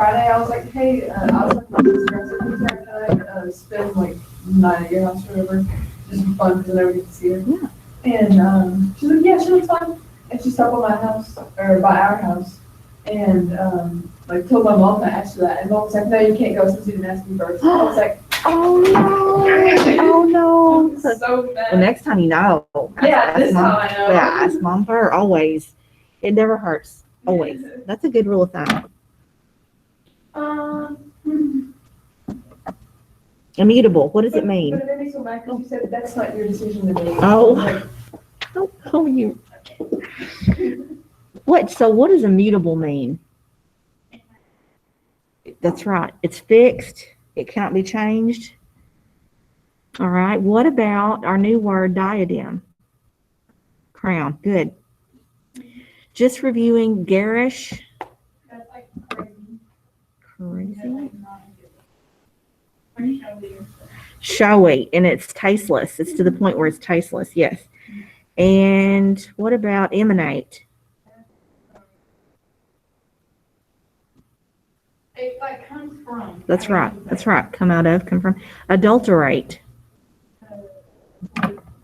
Friday, I was like, hey, I was like, this recipe track, can I spend like night at your house or whatever? Just for fun, because I never get to see her. Yeah. And she's like, yeah, she looks fine. And she stopped by my house, or by our house, and like told my mom that I asked her that. And mom was like, no, you can't go since you didn't ask me first. I was like, Oh no! Oh no! so bad. Well, next time you know. Yeah, this mom. time I know. Yeah, ask mom for her always. It never hurts. Always. That's a good rule of thumb. Immutable. What does it mean? But it made me so mad because you said that's not your decision to make. Oh. Like, Oh, you. What? So what does immutable mean? That's right. It's fixed. It cannot be changed. All right. What about our new word, diadem? Crown. Good. Just reviewing garish. that's like crazy. Crazy. Pretty Showy. And it's tasteless. It's to the point where it's tasteless. Yes. And what about emanate? It like comes from. That's right. That's right. Come out of, come from. Adulterate.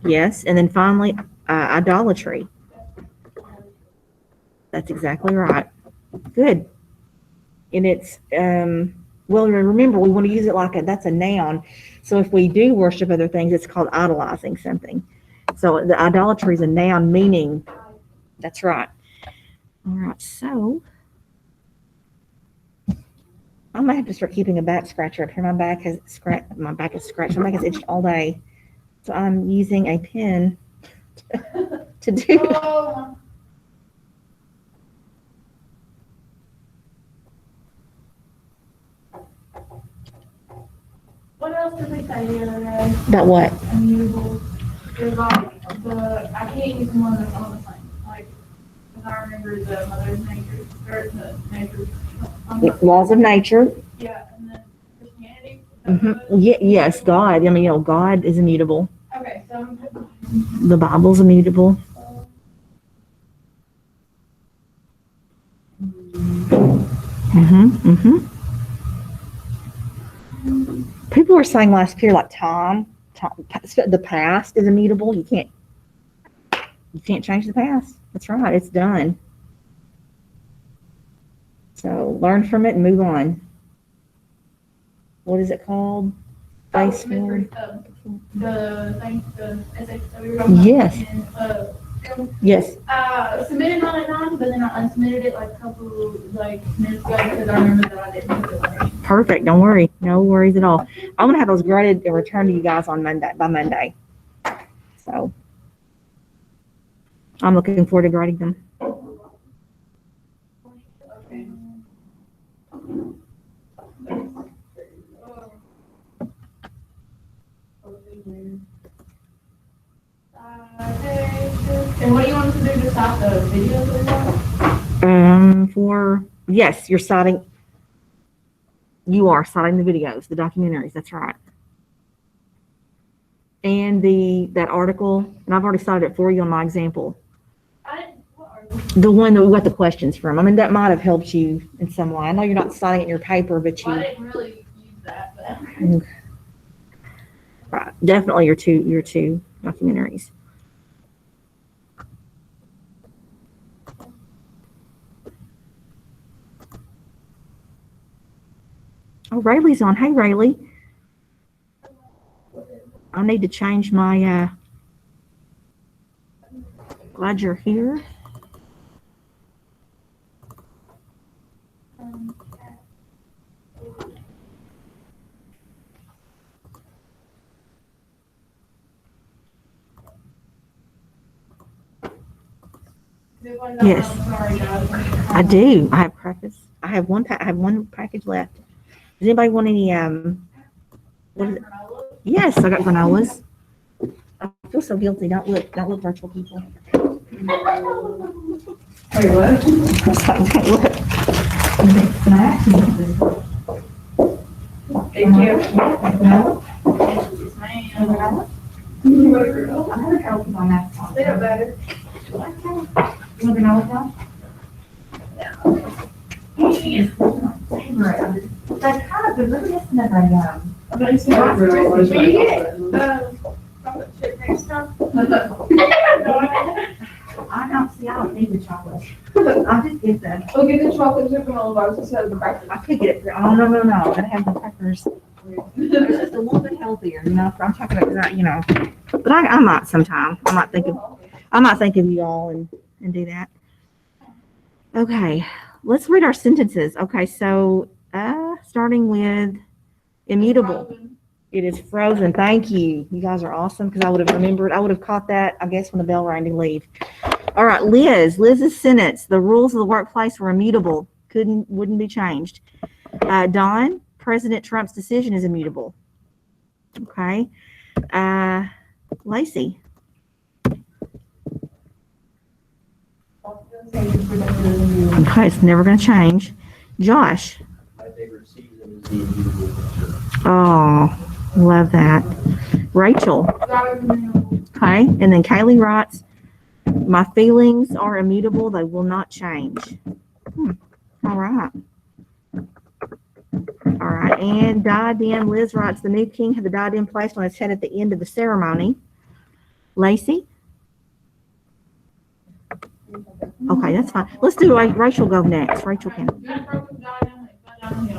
Yes. And then finally, idolatry. That's exactly right. Good. And it's, well, remember, we want to use it like that's a noun. So if we do worship other things, it's called idolizing something. So the idolatry is a noun meaning. That's right. All right. So I might have to start keeping a back scratcher up here. My back is scratched. My back has itched all day. So I'm using a pen to do. Oh. What else did we say the other day? About what? Immutable. There's like I can't use one that's all the same. Like, because I remember the mother's nature, or the nature. Laws of nature. Yeah, and then Christianity. Yes, God. I mean, God is immutable. Okay, so The Bible's immutable. People were saying last year, like time, the past is immutable. You can't change the past. That's right. It's done. So learn from it and move on. What is it called? Face forward. The thing, the essay that we were talking about. Yes. And, Yes. submitted mine at 9, but then I unsubmitted it like a couple minutes ago because I remember that I didn't do it like. Perfect. Don't worry. No worries at all. I'm gonna have those graded and returned to you guys on by Monday. So I'm looking forward to grading them. Okay. And what do you want to do to stop the videos Yes, you're citing. You are citing the videos, the documentaries. That's right. And that article, and I've already cited it for you on my example. The one that we got the questions from. I mean, that might have helped you in some way. I know you're not citing it in your paper, but you. Well, I didn't really use that, but. Right, definitely your two documentaries. Oh, Rayleigh's on. Hey, Rayleigh. I need to change my. Glad you're here. Yes, I do. I have preface. I have one package left. Does anybody want any? What is it? Yes, I got granolas. I feel so guilty. Don't look, virtual people. Wait, what? I was like, don't look. Thank you. You want a granola? I'm gonna go with on that. They don't matter. You want granola? Yeah. Right. That's kind of good. Look at this in the I bet you see how griddle was. Will you get, chocolate chip next time? I don't need the chocolate. I'll just get the, We'll get the chocolate chip granola bars instead of the crackers. I could get it. Oh, no. I gotta have the crackers. It's just a little bit healthier, you know. I'm talking about that, you know. But I might sometime. I might think of you all and do that. Okay, let's read our sentences. Okay, so starting with immutable. It is frozen. Thank you. You guys are awesome because I would have remembered. I would have caught that, I guess, when the bell rang to leave. All right, Liz's sentence. The rules of the workplace were immutable. Wouldn't be changed. Don, President Trump's decision is immutable. Okay. Lacey. Okay, it's never going to change. Josh. My favorite season is the immutable winter. Oh, love that. Rachel. Okay, and then Kaylee writes, my feelings are immutable. They will not change. All right. All right, and diadem. Liz writes, the new king had the diadem placed on his head at the end of the ceremony. Lacey? Okay, that's fine. Let's do Rachel go next. Rachel can.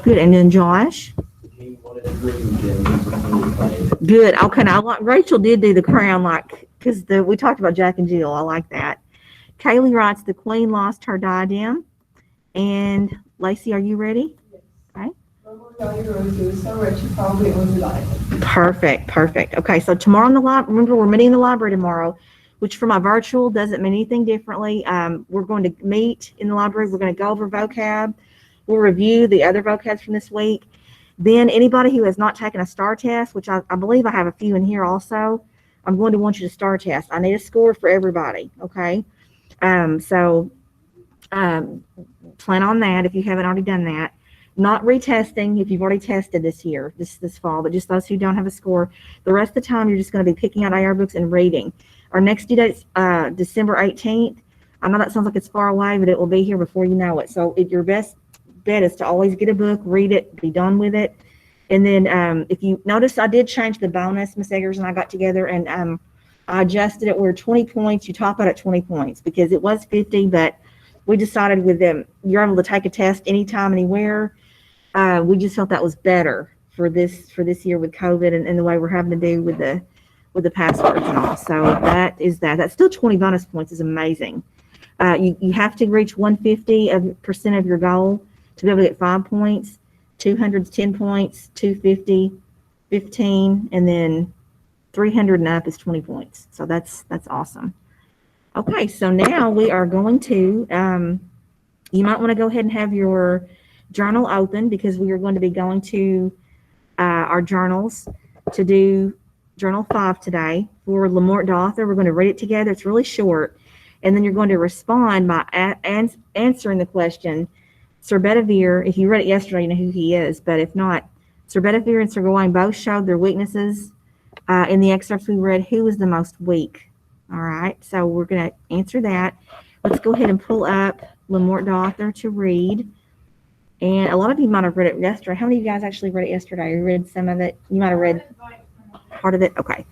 Good, and then Josh? He wanted to dream again. Good. Okay, now Rachel did do the crown, like, because we talked about Jack and Jill. I like that. Kaylee writes, the queen lost her diadem. And Lacey, are you ready? Okay. Perfect. Okay, so tomorrow in the library, remember we're meeting in the library tomorrow, which for my virtual doesn't mean anything differently. We're going to meet in the library. We're going to go over vocab. We'll review the other vocabs from this week. Then anybody who has not taken a STAR test, which I believe I have a few in here also, I'm going to want you to STAR test. I need a score for everybody, okay? So plan on that if you haven't already done that. Not retesting if you've already tested this year, this fall, but just those who don't have a score. The rest of the time, you're just going to be picking out AR books and reading. Our next due date's December 18th. I know that sounds like it's far away, but it will be here before you know it. So your best bet is to always get a book, read it, be done with it. And then if you notice, I did change the bonus. Miss Eggers and I got together and I adjusted it where 20 points, you top out at 20 points because it was 50, but we decided with them, you're able to take a test anytime, anywhere. We just felt that was better for this year with COVID and the way we're having to do with the passwords and all. So that is that. That's still 20 bonus points is amazing. You have to reach 150% of your goal to be able to get 5 points. 200 is 10 points, 250, 15, and then 300 and up is 20 points. So that's awesome. Okay, so now we are going to, you might want to go ahead and have your journal open because we are going to be going to our journals to do Journal 5 today for Lamort Dother. We're going to read it together. It's really short. And then you're going to respond by answering the question. Sir Bedivere, if you read it yesterday, you know who he is. But if not, Sir Bedivere and Sir Gawain both showed their weaknesses in the excerpts we read. Who was the most weak? All right, so we're going to answer that. Let's go ahead and pull up Lamort Dother to read. And a lot of you might have read it yesterday. How many of you guys actually read it yesterday? You read some of it? You might have read part of it? Okay.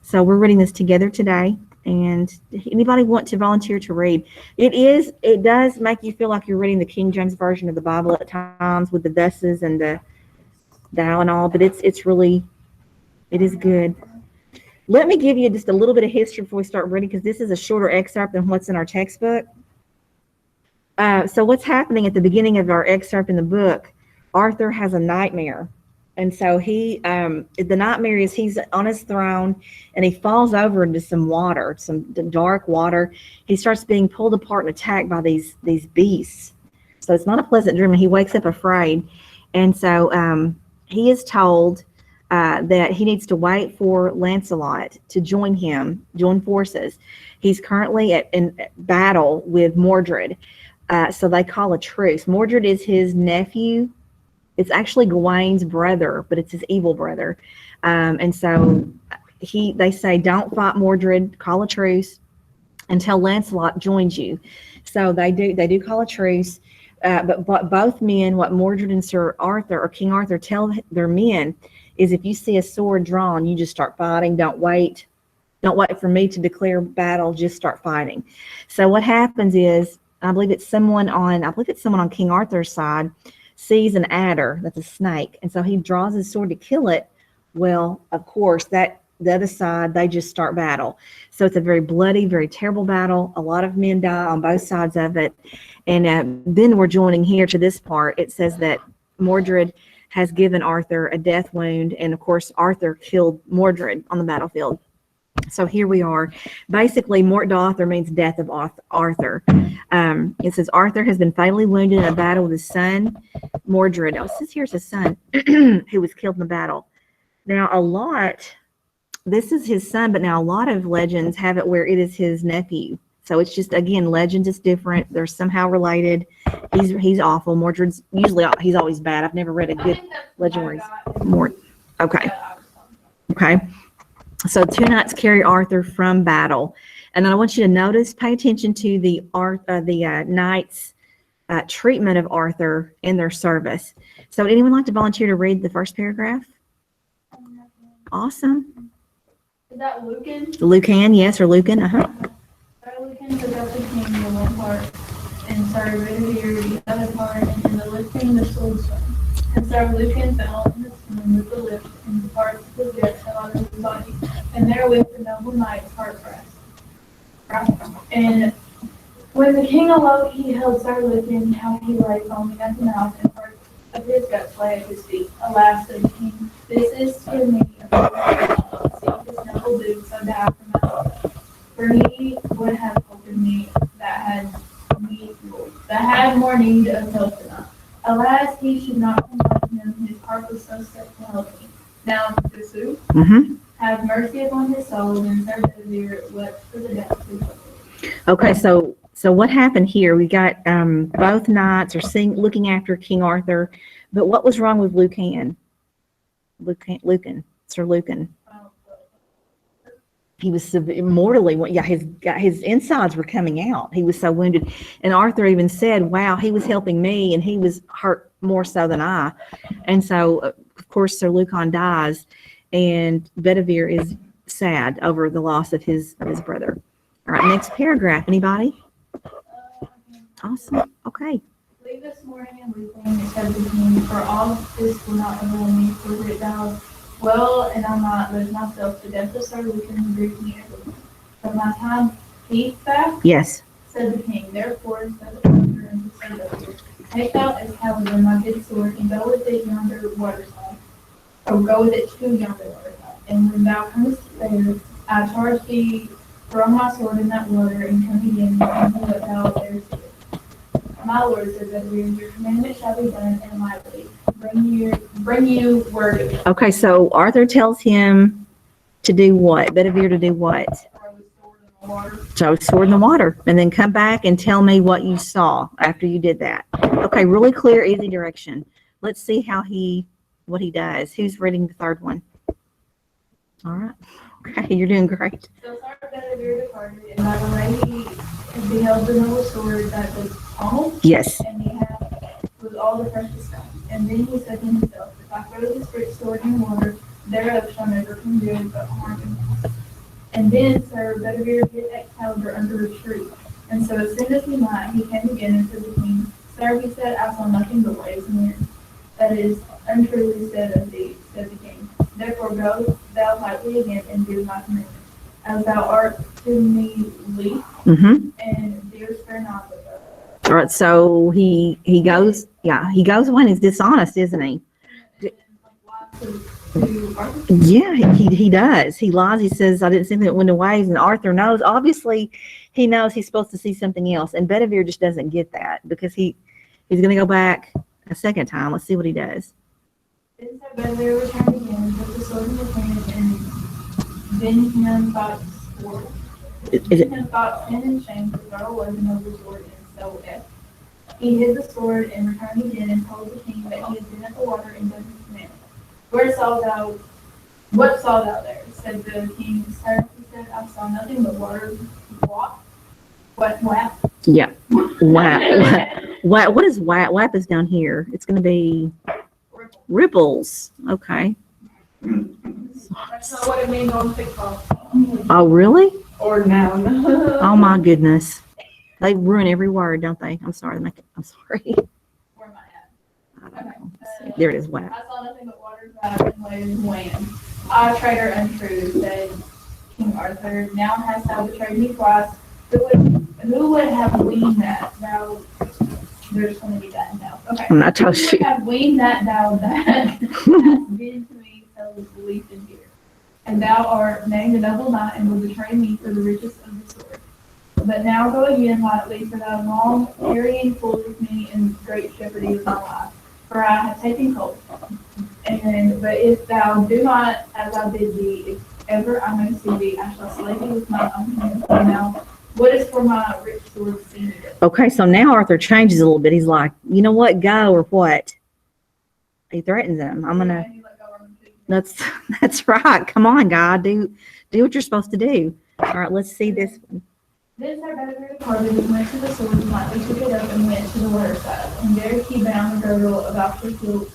So we're reading this together today. And anybody want to volunteer to read? It does make you feel like you're reading the King James Version of the Bible at times with the thuses and the thou and all, but it is good. Let me give you just a little bit of history before we start reading, because this is a shorter excerpt than what's in our textbook. So what's happening at the beginning of our excerpt in the book, Arthur has a nightmare. And so the nightmare is he's on his throne and he falls over into some water, some dark water. He starts being pulled apart and attacked by these beasts. So it's not a pleasant dream, and he wakes up afraid. And so he is told that he needs to wait for Lancelot to join forces. He's currently in battle with Mordred. So they call a truce. Mordred is his nephew. It's actually Gawain's brother, but it's his evil brother. And so they say, don't fight Mordred, call a truce until Lancelot joins you. So they do call a truce. But both men, what Mordred and Sir Arthur or King Arthur tell their men is if you see a sword drawn, you just start fighting. Don't wait. Don't wait for me to declare battle. Just start fighting. So what happens is, I believe it's someone on King Arthur's side sees an adder, that's a snake, and so he draws his sword to kill it. Well, of course, the other side, they just start battle. So it's a very bloody, very terrible battle. A lot of men die on both sides of it. And then we're joining here to this part. It says that Mordred has given Arthur a death wound, and of course, Arthur killed Mordred on the battlefield. So here we are. Basically, Mort d'Arthur means death of Arthur. It says Arthur has been fatally wounded in a battle with his son, Mordred. Oh, it says here's his son who was killed in the battle. Now, this is his son, but now a lot of legends have it where it is his nephew. So it's just, again, legends is different. They're somehow related. He's awful. Mordred's he's always bad. I've never read a good legend where he's Mort. Okay. Okay. So 2 knights carry Arthur from battle. And then I want you to pay attention to the knights' treatment of Arthur in their service. So would anyone like to volunteer to read the first paragraph? Awesome. Is that Lucan? Lucan, yes, or Lucan, Sir Lucan took up the king the one part, and Sir Bedivere the other part, and in the lifting the swordsman. And Sir Lucan fell in the swoon with the lift, and the parts of the death fell out of his body, and therewith the noble knight's heart brast. And when the king awoke, he held Sir Lucan, how he lay foaming at the mouth, and parts of his guts lay at his feet. Alas, said the king, this is to me a see this noble duke so die from my love. For he would have helped me that had more need of help than I. Alas, he should not complain him, his heart was so set to help me. Now, Jesu, have mercy upon his soul, and Sir Bedivere wept for the death of his brother. Okay, so what happened here? We got both knights are looking after King Arthur, but what was wrong with Lucan? Sir Lucan. He was mortally, his insides were coming out. He was so wounded. And Arthur even said, wow, he was helping me and he was hurt more so than I. And so, of course, Sir Lucan dies and Bedivere is sad over the loss of his brother. All right, next paragraph. Anybody? Awesome. Okay. Leave this morning and weeping, said the king, for all this will not overwhelm me, for great thou well, and I'll not lose myself. The death of Sir Lucan grieved me evermore. From my time peace back, Yes. said the king, therefore said the Arthur and Sir Bedivere, take out Excalibur, my good sword, and go with it yonder waterside, or go with it to yonder waterside. And when thou comest there, I charge thee, throw my sword in that water, and come again, and do what thou darest do. My lord, said Bedivere, your commandment shall be done, and lightly. Bring you word of it. Okay, so Arthur tells him to do what? Bedivere to do what? Throw his sword in the water. So sword in the water, and then come back and tell me what you saw after you did that. Okay, really clear, easy direction. Let's see what he does. Who's reading the third one? All right. Okay, you're doing great. So Sir Bedivere departed, and by the way he beheld the noble sword that was pommeled, Yes. and he had with all the precious stones. And then he said to himself, if I throw this great sword in water, thereof shall never come good but harm and loss. And then Sir Bedivere hid Excalibur under a tree. And so as soon as he might, he came again and said to the king, Sir, he said, I saw nothing but waves and wind. That is untruly said of thee, said the king. Therefore go thou lightly again and do my commandment. As thou art to me least, and dearest spare not with us. All right, so he goes when he's dishonest, isn't he? Yeah, he does. He lies. He says, I didn't see anything that went away. And Arthur knows. Obviously, he knows he's supposed to see something else. And Bedivere just doesn't get that because he's going to go back a second time. Let's see what he does. Then Sir Bedivere returned again and took the sword in his hand, and then him thought sword. Him thought sin and shame to throw away the noble sword, and so death. He hid the sword and returned again and told the king that he had been at the water and done his commandment. What saw thou there? Said the king. Sir, he said, I saw nothing but water. What? Yeah. Wow. What is WAP? WAP is down here. It's going to be ripples. Okay. That's not what it means on TikTok. Oh, really? Or noun. Oh my goodness. They ruin every word, don't they? I'm sorry. I'm sorry. Where am I at? I don't know. Let's see. There it is. WAP. I saw nothing but water, fire, and waves land. I, traitor untrue, said King Arthur, now hast thou betrayed me twice. Who would have weaned that thou? There's going to be that now. Okay. I'm not Who told would you. have weaned that thou that hast been to me so least in fear? And thou art named a noble knight and will betray me for the riches of the sword. But now go again lightly, for thy long carrying full with me in great jeopardy of my life. For I have taken cold. But if thou do not as I bid thee, if ever I may see thee, I shall slay thee with my own hands. And now, what is for my rich sword seen? Okay, so now Arthur changes a little bit. He's like, you know what? Go or what? He threatens him. I'm going to. That's right. Come on, God. Do what you're supposed to do. All right, let's see this one. Then Sir Bedivere departed and went to the sword and lightly took it up and went to the water side. And there he bound the girdle about the hilt,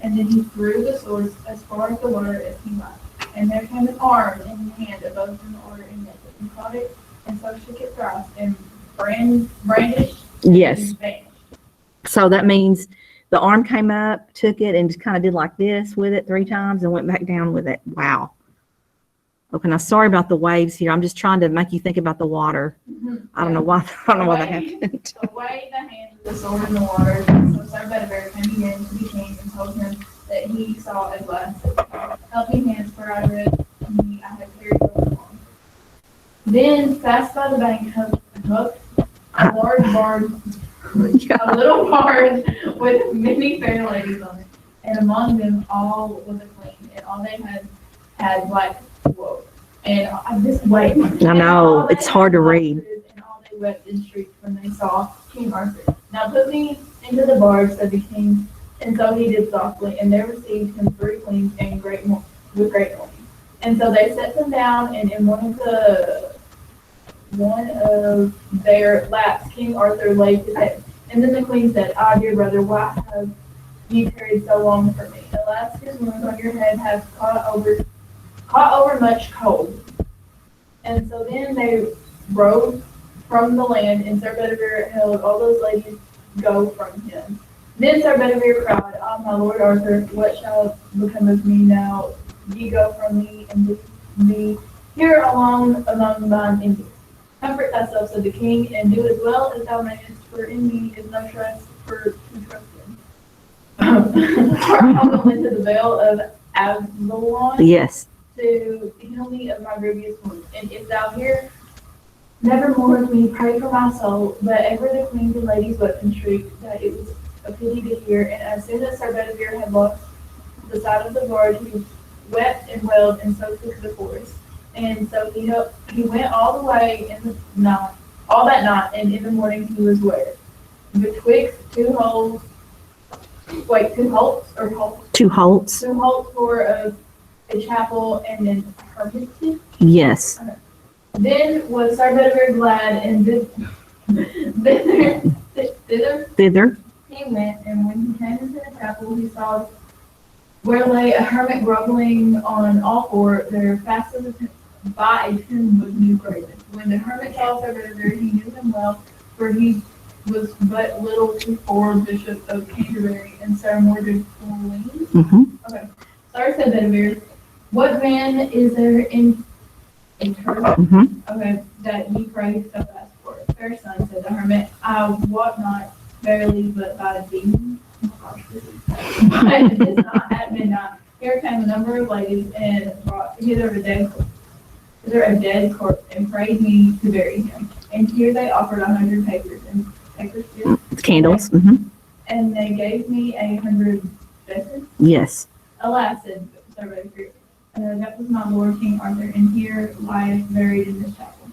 and then he threw the sword as far as the water as he might. And there came an arm in his hand above in the water and met it, and caught it, and so shook it thrice, and brandished, Yes. and vanished. So that means the arm came up, took it, and just kind of did like this with it 3 times and went back down with it. Wow. Okay, now sorry about the waves here. I'm just trying to make you think about the water. I don't know why. I don't know why that happened. The way the hand of the sword in the water, so Sir Bedivere came again to the king and told him that he saw at last. Helping hands, for I read me, I have carried over long. Then fast by the bank hooked a large barge, a little barge with many fair ladies on it, and among them all was a queen, and all they had black wool. And I just wait. I know, it's hard to read. And all they wept and shrieked when they saw King Arthur. Now put me into the barge, said the king, and so he did softly, and there received him 3 queens and with great noise. And so they set them down, and in one of their laps, King Arthur laid his head. And then the queen said, "Ah, dear brother, why have you tarried so long for me? Alas, his wounds on your head have caught over much cold." And so then they rode from the land, and Sir Bedivere held all those ladies go from him. Then Sir Bedivere cried, "Ah, my lord Arthur, what shall become of me now? Ye go from me, and leave me here alone among thine enemies. Comfort thyself," said the king, "and do as well as thou mayest, for in me is no trust to trust in." For I will into the vale of Avalon Yes. to heal me of my grievous wound. And if thou hear nevermore of me, pray for my soul. But ever the queens and ladies wept and shrieked, that it was a pity to hear. And as soon as Sir Bedivere had lost the sight of the barge, he wept and wailed, and so took the forest. And so he went all the way in the night, all that night, and in the morning he was where? Betwixt 2 holts, or holts? 2 holts. 2 holts for a chapel and an hermitage. Yes. Then was Sir Bedivere glad, and thither he went, and when he came into the chapel, he saw where lay a hermit groveling on all 4, there fastened by a tomb with new graven. When the hermit saw Sir Bedivere, he knew him well, for he was but little before Bishop of Canterbury and Sir Mordred Florine. Mm-hmm. Okay. Sir, said Bedivere, what man is there in eternity? Mm-hmm. Okay, that ye pray so fast for? Fair son, said the hermit, I wot not verily, but by a demon. But it is not at midnight. Here came a number of ladies and brought together a dead corpse and prayed me to bury him. And here they offered 100 papers too, Candles. Mm-hmm. and they gave me 100 besses. Yes. Alas, said Sir Bedivere, that was my lord King Arthur, and here lieth buried in this chapel.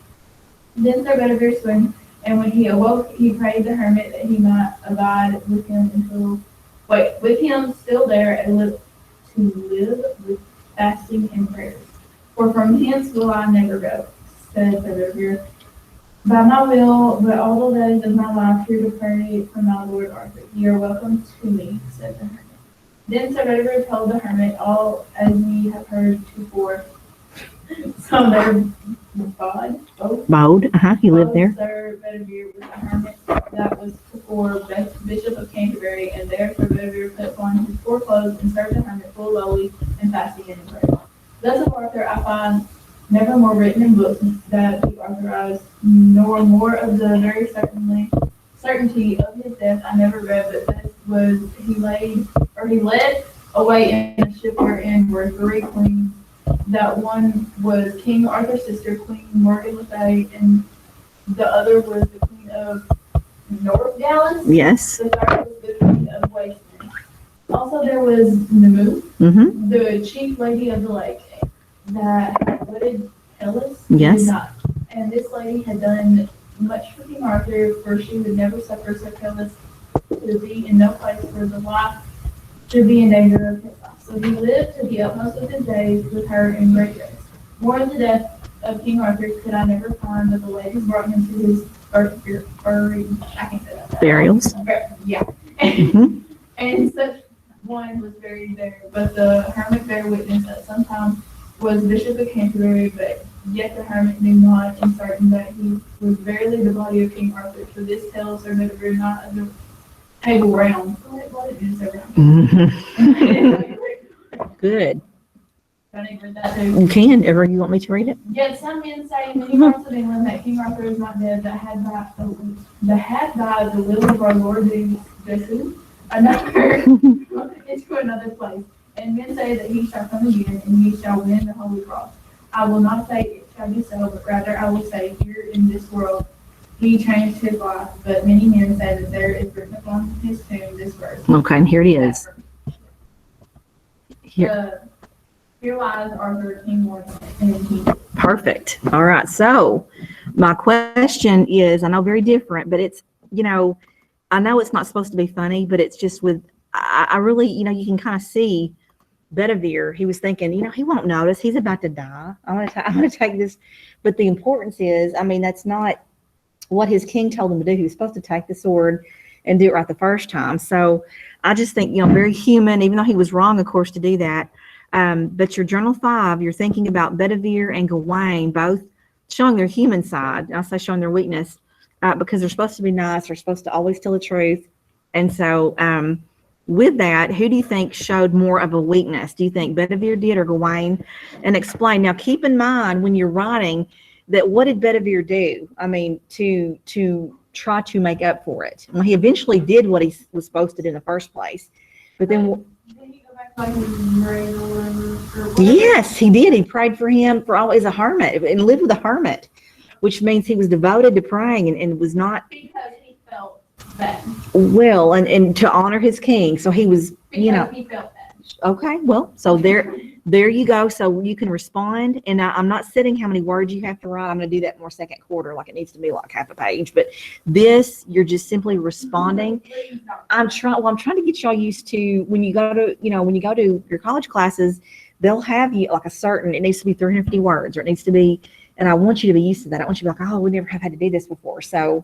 Then Sir Bedivere swooned, and when he awoke, he prayed the hermit that he might abide with him with him still there to live with fasting and prayers. For from hence will I never go, said Sir Bedivere. By my will, but all the days of my life here to pray for my Lord Arthur. You are welcome to me, said the hermit. Then Sir Bedivere told the hermit all as we have heard before. So there Bode, he lived there. Sir Bedivere was a hermit that was before Bishop of Canterbury, and there Sir Bedivere put on his poor clothes and served the hermit full lowly and fasting and prayer. Thus of Arthur I find never more written in books that he authorized, nor more of the very certainty of his death I never read, but this was he led away in a ship wherein were three queens. That one was King Arthur's sister, Queen Morgan Le Fay, and the other was the Queen of Northgallants. Yes. The third was the Queen of Wasteland. Also there was Namu, Mm-hmm. the chief lady of the lake, that had wedded Hellas. Yes. Did not. And this lady had done much for King Arthur, for she would never suffer Sir Hellas to be in no place where the wife should be in danger of his life. So he lived to the utmost of his days with her in great grace. More of the death of King Arthur could I never find, but the ladies brought him to his I can't say that. Burials. Yeah. Mhm. And such one was buried there, but the hermit bare witness that sometime was Bishop of Canterbury, but yet the hermit knew not in certain that he was verily the body of King Arthur. For this tells Sir Bedivere not of the table round. What it is around. Mhm. Good. Can I read that too? You can, ever you want me to read it? Yet some men say in many parts of England that King Arthur is not dead, that had by the will of our Lord Jesu into another place. And men say that he shall come again, and he shall win the Holy Cross. I will not say it shall be so, but rather I will say here in this world he changed his life. But many men say that there is written upon his tomb this verse. Okay, and here it is. Here. Here lies Arthur, King Morgan, and he. Perfect. All right. So my question is, I know very different, but it's, I know it's not supposed to be funny, but it's just I really, you can kind of see Bedivere. He was thinking, he won't notice. He's about to die. I'm going to take this. But the importance is, that's not what his king told him to do. He was supposed to take the sword and do it right the first time. So I just think, very human, even though he was wrong, of course, to do that. But your journal 5, you're thinking about Bedivere and Gawain both showing their human side. I say showing their weakness because they're supposed to be nice. They're supposed to always tell the truth. And so with that, who do you think showed more of a weakness? Do you think Bedivere did or Gawain? And explain. Now, keep in mind when you're writing that what did Bedivere do? To try to make up for it. Well, he eventually did what he was supposed to do in the first place. But then yes, he did. He prayed for him for always a hermit and lived with a hermit, which means he was devoted to praying and was not. Because he felt bad. Well, and to honor his king. So he was, He felt bad. Okay, well, so there you go. So you can respond. And I'm not setting how many words you have to write. I'm going to do that more second quarter, like it needs to be like half a page. But this, you're just simply responding. I'm trying to get y'all used to when you go to your college classes, they'll have you like it needs to be 350 words or it needs to be, and I want you to be used to that. I want you to be like, oh, we never have had to do this before. So,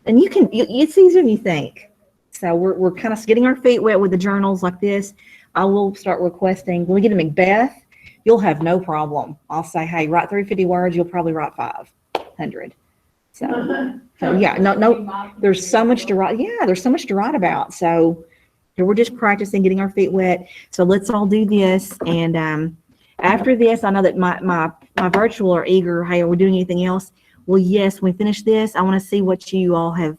and it's easier than you think. So we're kind of getting our feet wet with the journals like this. I will start requesting, when we get to Macbeth, you'll have no problem. I'll say, hey, write 350 words. You'll probably write 500. So yeah, no, there's so much to write. Yeah, there's so much to write about. So we're just practicing getting our feet wet. So let's all do this. And after this, I know that my virtual are eager. Hey, are we doing anything else? Well, yes, when we finish this, I want to see what you all have,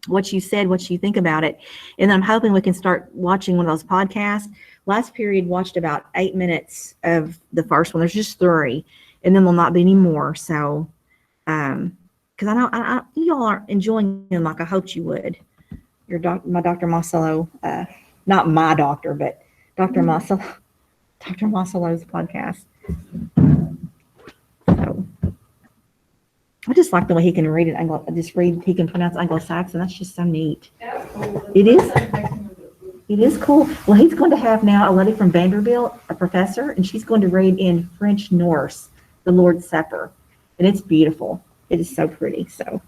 what you said, what you think about it. And then I'm hoping we can start watching one of those podcasts. Last period watched about 8 minutes of the first one. There's just 3, and then there'll not be any more. So, because I know you all are enjoying them like I hoped you would. My Dr. Marcelo, not my doctor, but Dr. Marcelo, Dr. Marcelo's podcast. So I just like the way he can read it. He can pronounce Anglo-Saxon. That's just so neat. That's cool. It is. It is cool. Well, he's going to have now a lady from Vanderbilt, a professor, and she's going to read in French Norse, the Lord's Supper. And it's beautiful. It is so pretty. So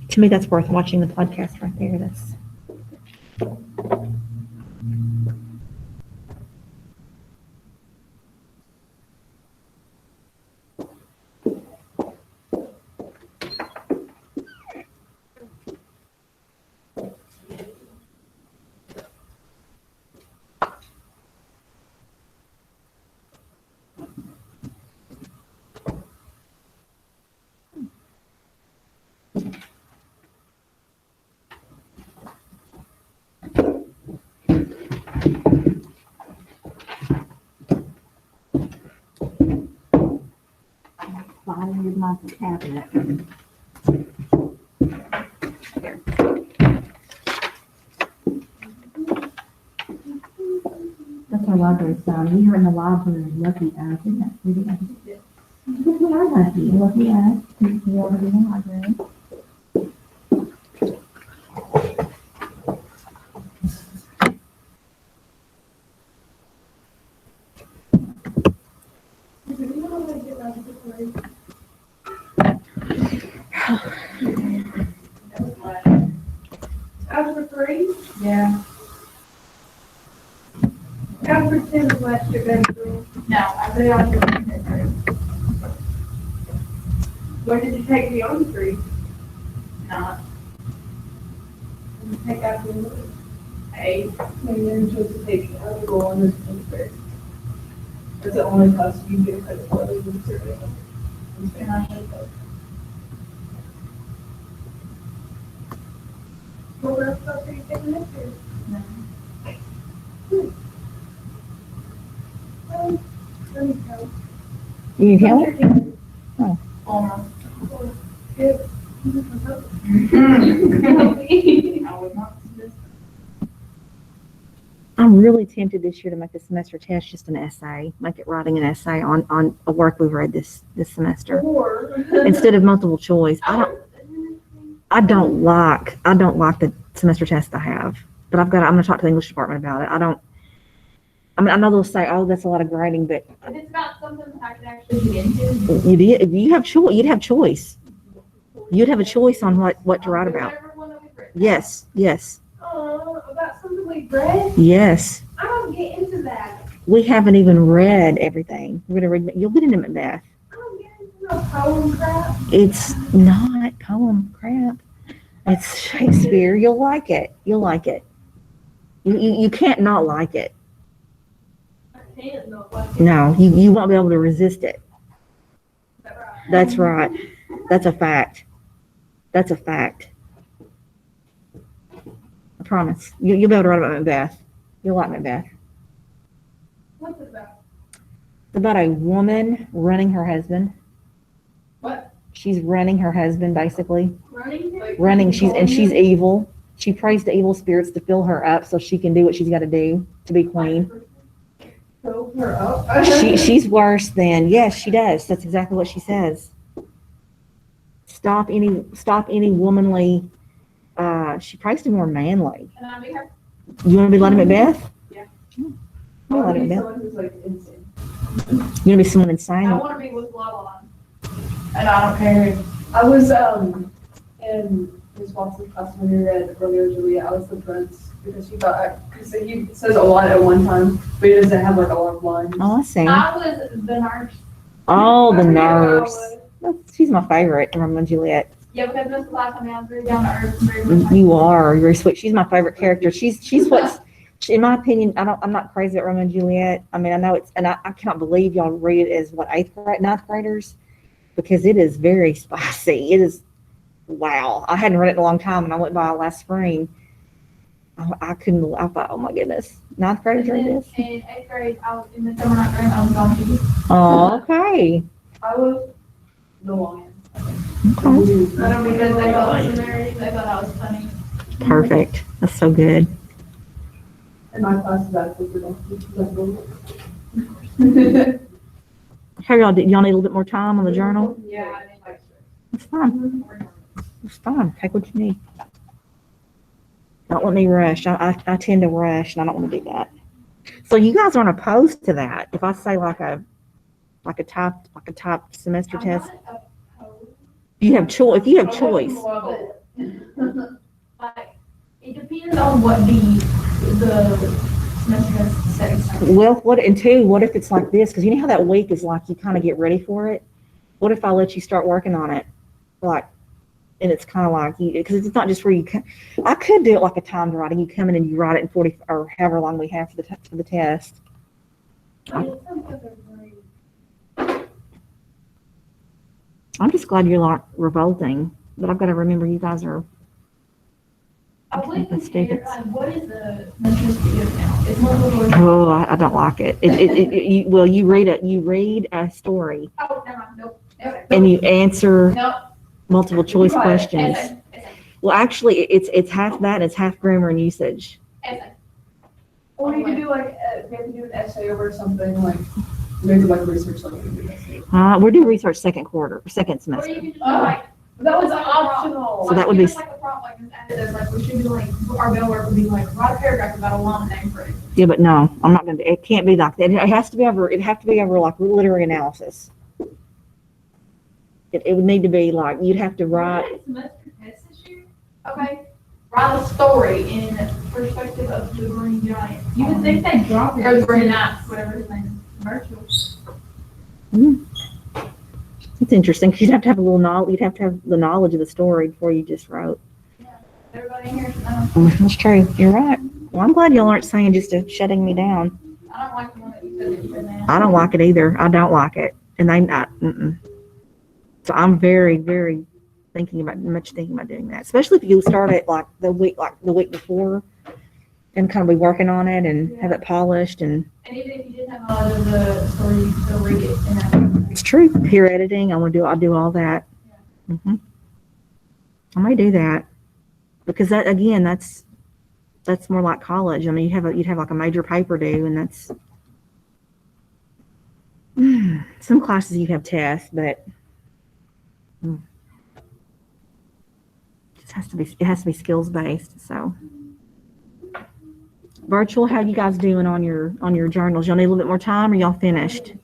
to me, that's worth watching the podcast right there. That's fine, like a cabinet. That's our library sign. We are in the library, lucky us, isn't that pretty? We are lucky, lucky us. We are in the library. Algebra 3? Yeah. Algebra 10 was last year, baby girl. No, I really like it. Where did you take the on 3? Not. You take algebra 8. Maybe you're supposed to take algebra 1 or something. That's the only class you get credit for. They would serve it. And I hate those. Well, that's what you're taking this year. No. Let me go. You need help? Almost. Good. I would not suggest I'm really tempted this year to make the semester test just an essay, make it writing an essay on a work we've read this semester Or. instead of multiple choice. I don't like the semester test I have, but I'm going to talk to the English department about it. I know they'll say, oh, that's a lot of grading, but If it's about something that I can actually get into. you'd have choice. You'd have a choice on what to write about. Whatever one that we've written. Yes, About something we read? yes. I don't get into that. We haven't even read everything. We're gonna read. You'll get into Macbeth. I don't get into no poem crap. It's not poem crap. It's Shakespeare. You'll like it. You'll like it. You can't not like it. I can't know what. No, you won't be able to resist it. Right. That's right. That's a fact. That's a fact. I promise. You'll be able to write about Macbeth. You'll like Macbeth. What's it about? It's about a woman running her husband. What? She's running her husband, basically. Running? Like, Running. She's evil. She prays to evil spirits to fill her up so she can do what she's got to do to be queen. Fill her up. She's worse than, yes, she does. That's exactly what she says. Stop any womanly, she prays to be more manly. And I mean, her. You want to be Lady Macbeth? Yeah. You I want want to to be be Macbeth? someone who's like insane. You want to be someone insane? I want to be with love on. And I don't care. I was in Miss Watson's class when we read Romeo and Juliet. I was the prince because she thought because he says a lot at one time, but he doesn't have like a lot of lines. Oh, I see. I was the nurse. Oh, the I forget what I nurse. was. She's my favorite, Romeo and Juliet. Yeah, because this is the last time I was very down to earth. and very much You are. You're very sweet. She's my favorite character. She's what's, in my opinion, I'm not crazy about Romeo and Juliet. I mean, I know it's, and I cannot believe y'all read it as what, ninth graders? Because it is very spicy. It is, wow. I hadn't read it in a long time, and I went by last spring. I thought, oh my goodness. Ninth graders read this? In 8th grade, I was in the summer night grade, I was on TV. Oh, okay. I was the lion. Okay. I don't because they thought I was hilarious. They thought I was funny. Perfect. That's so good. In my class, that's what Hey, y'all need a little bit more time on the journal? Yeah, I think like. It's fine. It's fine. Take what you need. Don't let me rush. I tend to rush, and I don't want to do that. So you guys aren't opposed to that. If I say like like a top semester I'm test? not opposed. If you have choice, if you have I choice. wouldn't love it. Like, it depends on what the semester says. Well, and two, what if it's like this? Because you know how that week is like you kind of get ready for it. What if I let you start working on it, like, and it's kind of like you, because it's not just where you. I could do it like a timed writing. You come in and you write it in 40 or however long we have for the test. I'm just glad you're like revolting, but I've got to remember you guys are. I would That's compare, stupid. like, what is the semester speed now? It's one of the. Oh, I don't like it. Well, you read a story Oh, never mind, nope. and you answer No. multiple choice Right. questions. Essay. Well, actually, it's half that and it's half grammar and usage. Or you could do like, maybe do an essay over something like, maybe like research something. and do an essay. We're doing research second Or semester. you could just do Oh. like. That was optional. So that would be- Like a prompt, like, just added as, like, we should be like, our bill work would be like, write a paragraph about a llama name phrase. Yeah, but no, I'm not gonna. It can't be like that. It has to be over. It have to be over like literary analysis. It would need to be like you'd have to write. Semester test this year? Okay, write a story in perspective of the green giant. You would think they'd drop it. Or the green knight, whatever his name is, virtual. It's interesting because you'd have to have a little knowledge. You'd have to have the knowledge of the story before you just wrote. Everybody in here should know. That's true. You're right. Well, I'm glad y'all aren't saying just to shutting me down. I don't like the one that you said that you said now. I don't like it either. I don't like it, and they not. So I'm very, very thinking about doing that, especially if you start it like the week before, and kind of be working on it and have it polished. And And even if you didn't have knowledge of the story, you could still read it and have. it's true. Peer editing. I'll do all that. I may do that because that again, that's more like college. I mean, you'd have like a major paper due, and that's some classes you have tests, but it has to be skills based. So virtual, how you guys doing on your journals? Y'all need a little bit more time, or y'all finished?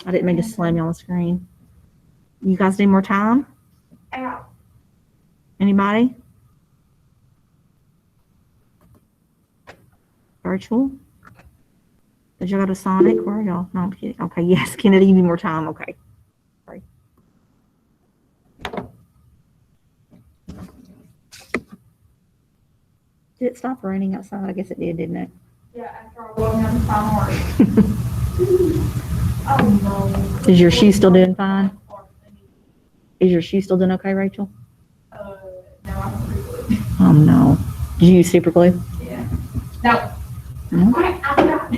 I didn't mean to slam you on the screen. You guys need more time? Ow. Anybody? Virtual? Did y'all go to Sonic? Where are y'all? No, I'm kidding. Okay, yes, Kennedy, you need more time. Okay. Sorry. Did it stop raining outside? I guess it did, didn't it? Yeah, after I walked down the final Oh, no. Is your shoe still doing fine? Is your shoe still doing okay, Rachel? No, I'm pretty good. Oh, no. Did you use super glue? Yeah. No. No. I forgot.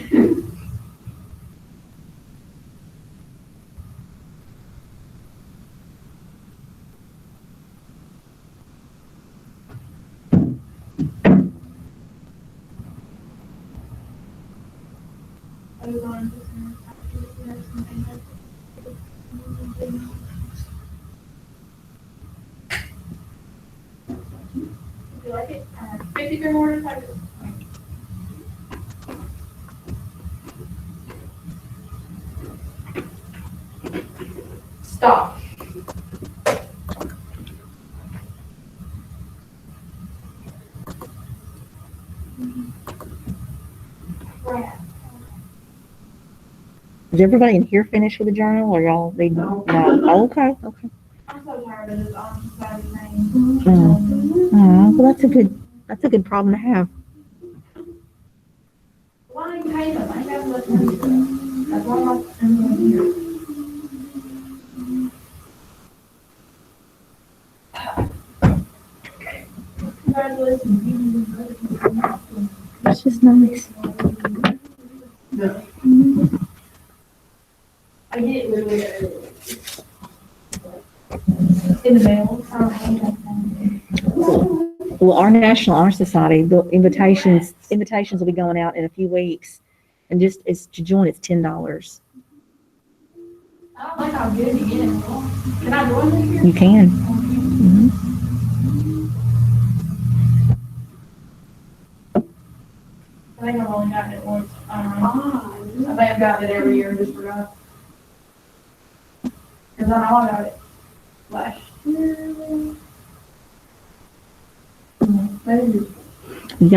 I was on if you like it, 53 more to type it. Stop. Right. Is everybody in here finished with the journal, or y'all need? No. Oh, okay. I'm so tired of this on society thing. Oh, well, that's a good problem to have. Why don't you pay them? I have less money for them. That's why I'm here. Congratulations. That's just nice. I get it literally in the mail. Well, our National Honor Society, the invitations will be going out in a few weeks, and just it's to join. It's $10. I don't like how good it is. Can I join this year? You can. Mhm. I think I've only gotten it once. I think I've gotten it every year and just forgot. Cause I know I got it last year. Maybe. You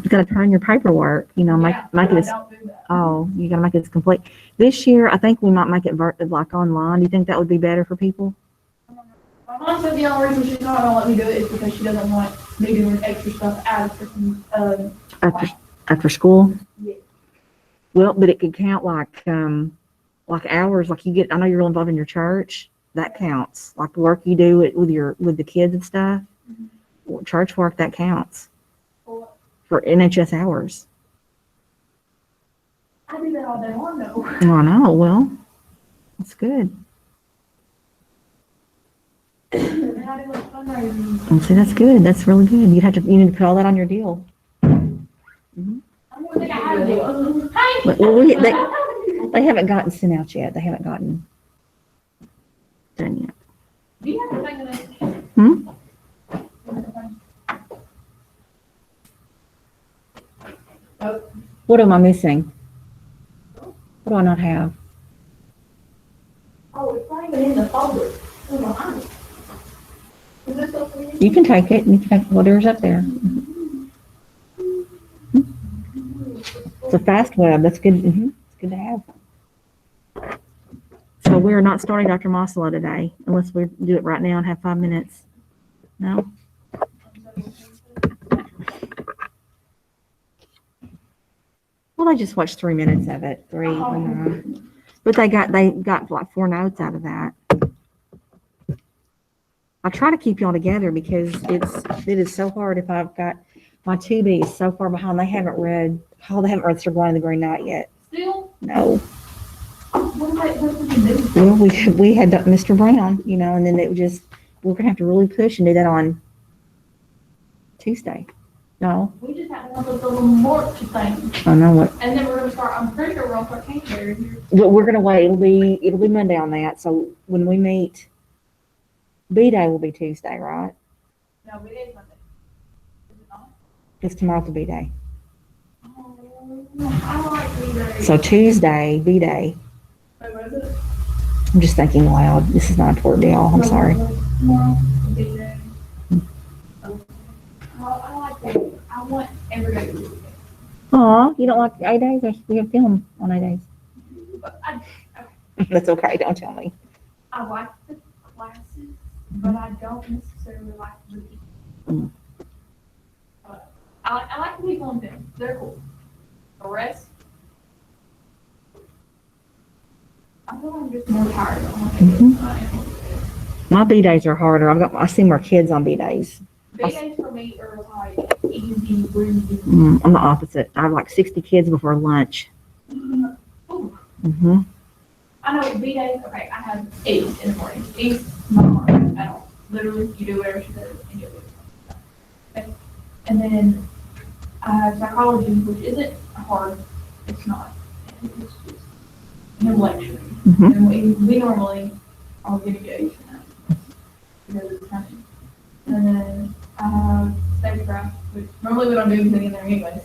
gotta turn your paperwork, you know, make Yeah, it but I as, don't do that. oh, you gotta make it as complete. This year, I think we might make it like online. Do you think that would be better for people? My mom said the only reason she's not gonna let me do it is because she doesn't want me doing extra stuff out of freaking, After school? Yeah. Well, but it could count like hours, like you get, I know you're involved in your church, that counts. Like the work you do with the kids and stuff, church work, that counts for NHS hours. I do that all day long though. Oh, I know, well, that's good. And I do like fundraising. And see, that's good, that's really good. You need to put all that on your deal. I don't think I have to do it. Hey! Well, they haven't gotten sent out yet, they haven't gotten done yet. Do you have a thing of that? Hmm? What am I missing? What do I not have? Oh, it's not even in the folder. It's behind it. Is this okay? You can take it, and you can take whatever's up there. It's a fast web, that's good, it's good to have. So we are not starting Dr. Mossela today, unless we do it right now and have 5 minutes. No? Well, I just watched 3 minutes of it, but they got like 4 notes out of that. I try to keep y'all together because it is so hard if I've got my 2B is so far behind. They haven't read Sir Blind the Green Knight yet. Still? No. What did you do? Well, we had Mr. Brown, you know, and then we're gonna have to really push and do that on Tuesday. No, We just have to have those little March things. I know what. And then we're gonna start, I'm pretty sure we're gonna start Canterbury here. But we're gonna wait. It'll be Monday on that. So when we meet, B Day will be Tuesday, right? No, we did Monday. Is it not? Because tomorrow's the B Day. Oh, I like B-Day. So Tuesday, B Day. Wait, what is it? I'm just thinking loud. This is not a important deal. I'm sorry. Tomorrow, B-Day. I like that. I want every day to be B-Day. Aw, you don't like A days? We have film on A days. But That's okay. Don't tell me. I like the classes, but I don't necessarily like the people. Mm. I like the people in film. They're cool. The rest, I feel like I'm just more tired of Mhm. than I am. My B days are harder. I see more kids on B days. B-days for me are like easy, breezy. I'm the opposite. I have like 60 kids before lunch. Ooh. Mm-hmm. I know B-days, okay, I have 8 in the morning. 8's not hard at all. Literally, you do whatever she says and you'll do it. Okay. And then I have psychology, which isn't hard. It's not. And it's just him lecturing. Mhm. And we normally are getting engaged in that because it's coming. And then I have stagecraft, which normally we don't do anything in there anyways.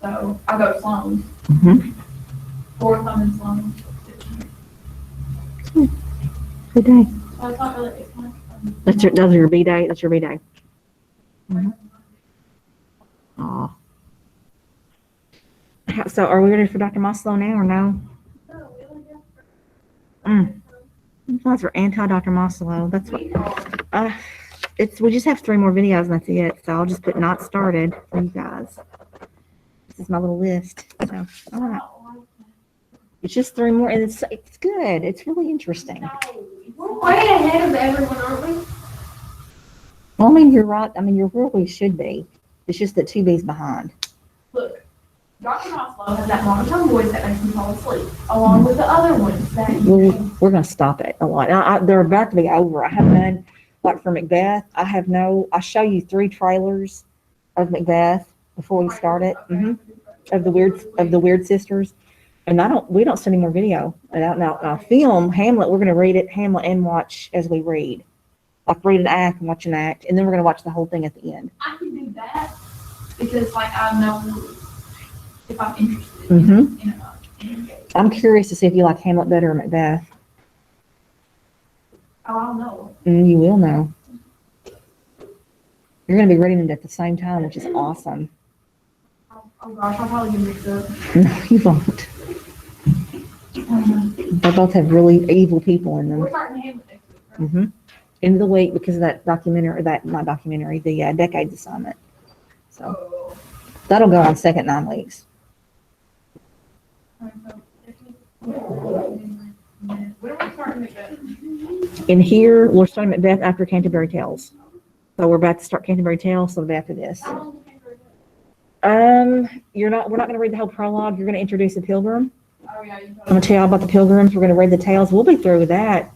So I go to Sloan's. Mm-hmm. 4th I'm in Sloan's. Good day. So it's not really, it's not. Those are your B day. That's your B day. Aw. So are we ready for Dr. Mosselo now or no? You guys are anti-Dr. Mosselo. That's what, we just have 3 more videos and that's it. So I'll just put not started for you guys. This is my little list. So, all right. It's just 3 more and it's good. It's really interesting. We're way ahead of everyone, aren't we? Well, I mean, you're right. I mean, you're where we should be. It's just that 2B's behind. Look, Dr. Oslo has that monotone voice that makes me fall asleep, along with the other ones that We're going to stop it a lot. They're about to be over. I have none, like for Macbeth, I show you 3 trailers of Macbeth before we start it, of the Weird Sisters. And we don't send any more video. And now film, Hamlet, we're going to read it, Hamlet, and watch as we read. Like read an act and watch an act, and then we're going to watch the whole thing at the end. I can do that because, like, I know if I'm interested Mm-hmm. in it. I'm curious to see if you like Hamlet better or Macbeth. You will know. You're gonna be reading it at the same time, which is awesome. Oh gosh, I'll probably get mixed up. No, you won't. They both have really evil people in them. We're starting Hamlet next week, right? Mm-hmm. End of the week because of that documentary, not documentary, the Decades assignment. So Oh. that'll go on second 9 weeks. Alright, so if you- When are we starting Macbeth? In here, we're starting Macbeth after Canterbury Tales. So we're about to start Canterbury Tales, so it'll be after this. How long do you think we're doing? We're not gonna read the whole prologue. You're gonna introduce the pilgrim. Oh, yeah, you I'm gonna tell you all about the pilgrims. We're gonna read the tales. We'll be through with that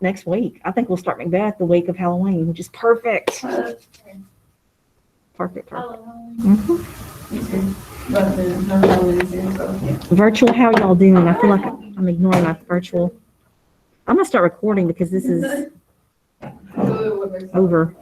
next week. I think we'll start Macbeth the week of Halloween, which is perfect. Perfect. Halloween. Mhm. But there's no Halloween this year, so, yeah. Virtual, how y'all doing? I feel like I'm ignoring my virtual. I'm gonna start recording because this is over.